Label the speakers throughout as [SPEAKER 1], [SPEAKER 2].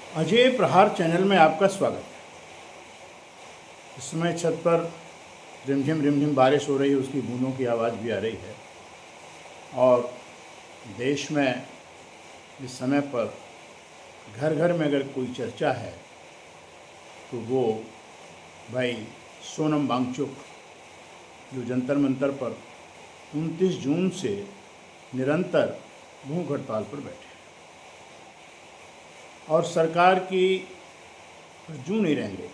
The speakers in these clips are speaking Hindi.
[SPEAKER 1] अजय प्रहार चैनल में आपका स्वागत है। इस समय छत पर रिमझिम बारिश हो रही है, उसकी बूंदों की आवाज़ भी आ रही है। और देश में इस समय पर घर घर में अगर कोई चर्चा है तो वो भाई सोनम वांगचुक, जो जंतर मंतर पर 29 जून से निरंतर भूख हड़ताल पर बैठे हैं और सरकार की जू नहीं रहेंगे।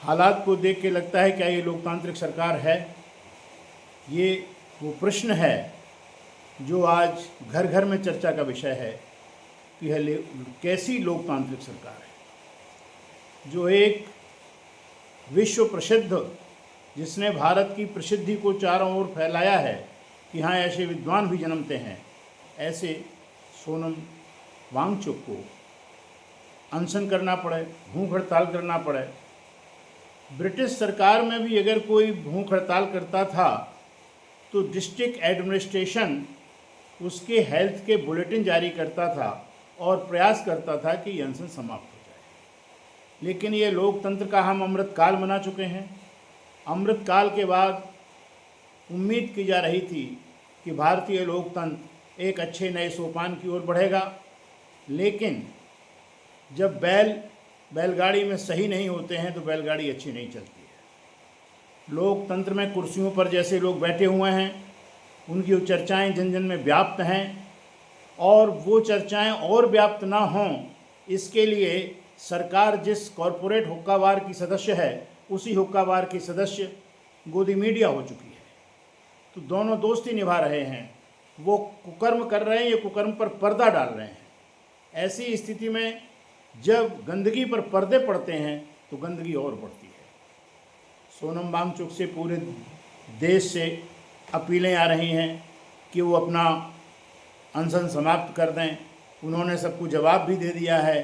[SPEAKER 1] हालात को देख के लगता है क्या ये लोकतांत्रिक सरकार है? ये वो प्रश्न है जो आज घर घर में चर्चा का विषय है कि यह कैसी लोकतांत्रिक सरकार है जो एक विश्व प्रसिद्ध, जिसने भारत की प्रसिद्धि को चारों ओर फैलाया है कि हाँ ऐसे विद्वान भी जन्मते हैं, ऐसे सोनम वांगचुक को अनशन करना पड़े, भूख हड़ताल करना पड़े। ब्रिटिश सरकार में भी अगर कोई भूख हड़ताल करता था तो डिस्ट्रिक्ट एडमिनिस्ट्रेशन उसके हेल्थ के बुलेटिन जारी करता था और प्रयास करता था कि ये अनशन समाप्त हो जाए। लेकिन ये लोकतंत्र का हम अमृतकाल मना चुके हैं। अमृतकाल के बाद उम्मीद की जा रही थी कि भारतीय लोकतंत्र एक अच्छे नए सोपान की ओर बढ़ेगा, लेकिन जब बैलगाड़ी में सही नहीं होते हैं तो बैलगाड़ी अच्छी नहीं चलती है। लोकतंत्र में कुर्सियों पर जैसे लोग बैठे हुए हैं, उनकी वो चर्चाएं जन जन में व्याप्त हैं और वो चर्चाएं और व्याप्त ना हों, इसके लिए सरकार जिस कॉरपोरेट हुक्काबार की सदस्य है, उसी हुक्काबार की सदस्य गोदी मीडिया हो चुकी है। तो दोनों दोस्ती निभा रहे हैं, वो कुकर्म कर रहे हैं, ये कुकर्म पर पर्दा डाल रहे हैं। ऐसी स्थिति में जब गंदगी पर पर्दे पड़ते हैं तो गंदगी और बढ़ती है। सोनम वांगचुक से पूरे देश से अपीलें आ रही हैं कि वो अपना अनशन समाप्त कर दें। उन्होंने सबको जवाब भी दे दिया है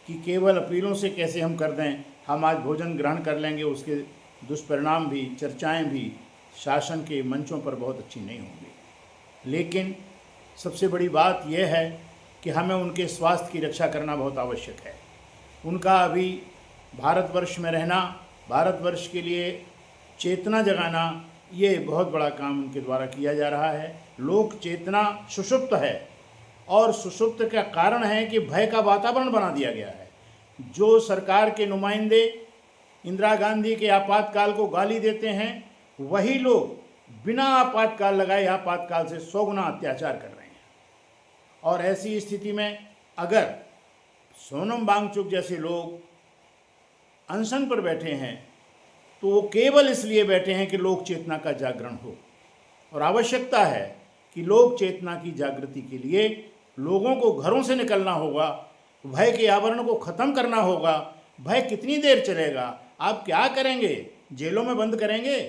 [SPEAKER 1] कि केवल अपीलों से कैसे हम कर दें, हम आज भोजन ग्रहण कर लेंगे, उसके दुष्परिणाम भी, चर्चाएं भी शासन के मंचों पर बहुत अच्छी नहीं होंगी। लेकिन सबसे बड़ी बात यह है कि हमें उनके स्वास्थ्य की रक्षा करना बहुत आवश्यक है। उनका अभी भारतवर्ष में रहना, भारतवर्ष के लिए चेतना जगाना, ये बहुत बड़ा काम उनके द्वारा किया जा रहा है। लोक चेतना सुषुप्त है और सुषुप्त का कारण है कि भय का वातावरण बना दिया गया है। जो सरकार के नुमाइंदे इंदिरा गांधी के आपातकाल को गाली देते हैं, वही लोग बिना आपातकाल लगाए आपातकाल से 100 गुना अत्याचार कर रहे हैं। और ऐसी स्थिति में अगर सोनम वांगचुक जैसे लोग अनशन पर बैठे हैं तो वो केवल इसलिए बैठे हैं कि लोक चेतना का जागरण हो। और आवश्यकता है कि लोक चेतना की जागृति के लिए लोगों को घरों से निकलना होगा, भय के आवरण को ख़त्म करना होगा। भय कितनी देर चलेगा? आप क्या करेंगे? जेलों में बंद करेंगे?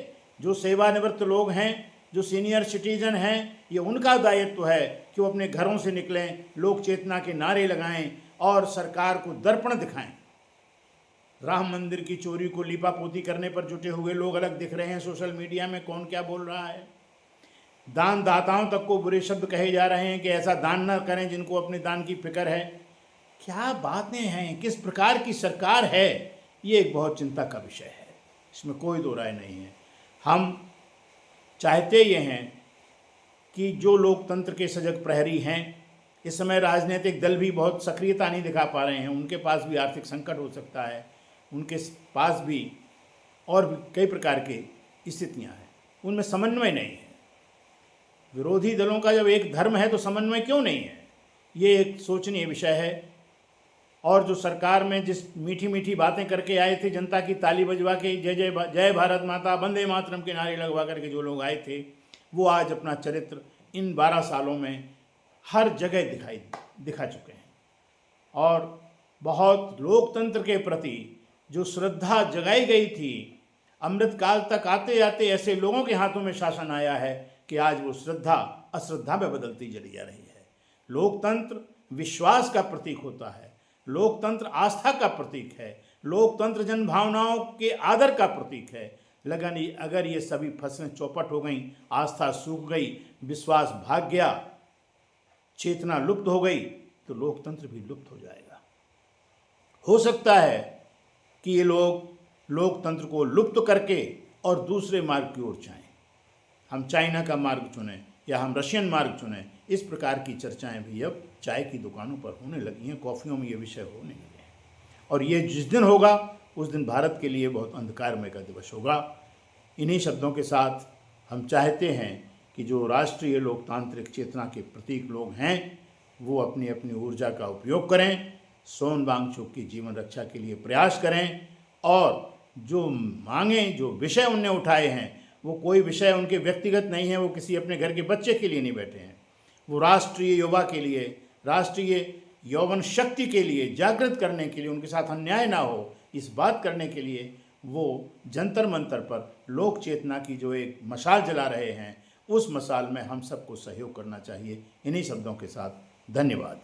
[SPEAKER 1] जो सेवानिवृत्त लोग हैं, जो सीनियर सिटीजन हैं, ये उनका दायित्व है कि वो अपने घरों से निकलें, लोक चेतना के नारे लगाएं और सरकार को दर्पण दिखाएं। राम मंदिर की चोरी को लीपापोती करने पर जुटे हुए लोग अलग दिख रहे हैं सोशल मीडिया में, कौन क्या बोल रहा है। दान दाताओं तक को बुरे शब्द कहे जा रहे हैं कि ऐसा दान न करें जिनको अपने दान की फिक्र है। क्या बातें हैं, किस प्रकार की सरकार है, ये एक बहुत चिंता का विषय है, इसमें कोई दो राय नहीं है। हम चाहते ये हैं कि जो लोकतंत्र के सजग प्रहरी हैं, इस समय राजनीतिक दल भी बहुत सक्रियता नहीं दिखा पा रहे हैं, उनके पास भी आर्थिक संकट हो सकता है, उनके पास भी और भी कई प्रकार की स्थितियां हैं, उनमें समन्वय नहीं है। विरोधी दलों का जब एक धर्म है तो समन्वय क्यों नहीं है, ये एक सोचनीय विषय है। और जो सरकार में जिस मीठी मीठी बातें करके आए थे, जनता की ताली बजवा के जय जय जय भारत माता, वंदे मातरम के नारे लगवा करके जो लोग आए थे, वो आज अपना चरित्र इन 12 सालों में हर जगह दिखा चुके हैं। और बहुत लोकतंत्र के प्रति जो श्रद्धा जगाई गई थी, अमृतकाल तक आते आते ऐसे लोगों के हाथों में शासन आया है कि आज वो श्रद्धा अश्रद्धा में बदलती चली जा रही है। लोकतंत्र विश्वास का प्रतीक होता है, लोकतंत्र आस्था का प्रतीक है, लोकतंत्र जन भावनाओं के आदर का प्रतीक है। लेकिन अगर ये सभी फसलें चौपट हो गई, आस्था सूख गई, विश्वास भाग गया, चेतना लुप्त हो गई, तो लोकतंत्र भी लुप्त हो जाएगा। हो सकता है कि ये लोग लोकतंत्र को लुप्त करके और दूसरे मार्ग की ओर जाएं। हम चाइना का मार्ग चुनें या हम रशियन मार्ग चुनें, इस प्रकार की चर्चाएं भी अब चाय की दुकानों पर होने लगी हैं, कॉफ़ियों में ये विषय होने लगे हैं। और ये जिस दिन होगा उस दिन भारत के लिए बहुत अंधकारमय का दिवस होगा। इन्हीं शब्दों के साथ हम चाहते हैं कि जो राष्ट्रीय लोकतांत्रिक चेतना के प्रतीक लोग हैं वो अपनी अपनी ऊर्जा का उपयोग करें, सोन वांगचुक की जीवन रक्षा के लिए प्रयास करें और जो मांगें, जो विषय उनने उठाए हैं वो कोई विषय उनके व्यक्तिगत नहीं है, वो किसी अपने घर के बच्चे के लिए नहीं बैठे हैं, वो राष्ट्रीय युवा के लिए, राष्ट्रीय यौवन शक्ति के लिए, जागृत करने के लिए, उनके साथ अन्याय ना हो इस बात करने के लिए वो जंतर मंतर पर लोक चेतना की जो एक मशाल जला रहे हैं, उस मशाल में हम सबको सहयोग करना चाहिए। इन्हीं शब्दों के साथ धन्यवाद।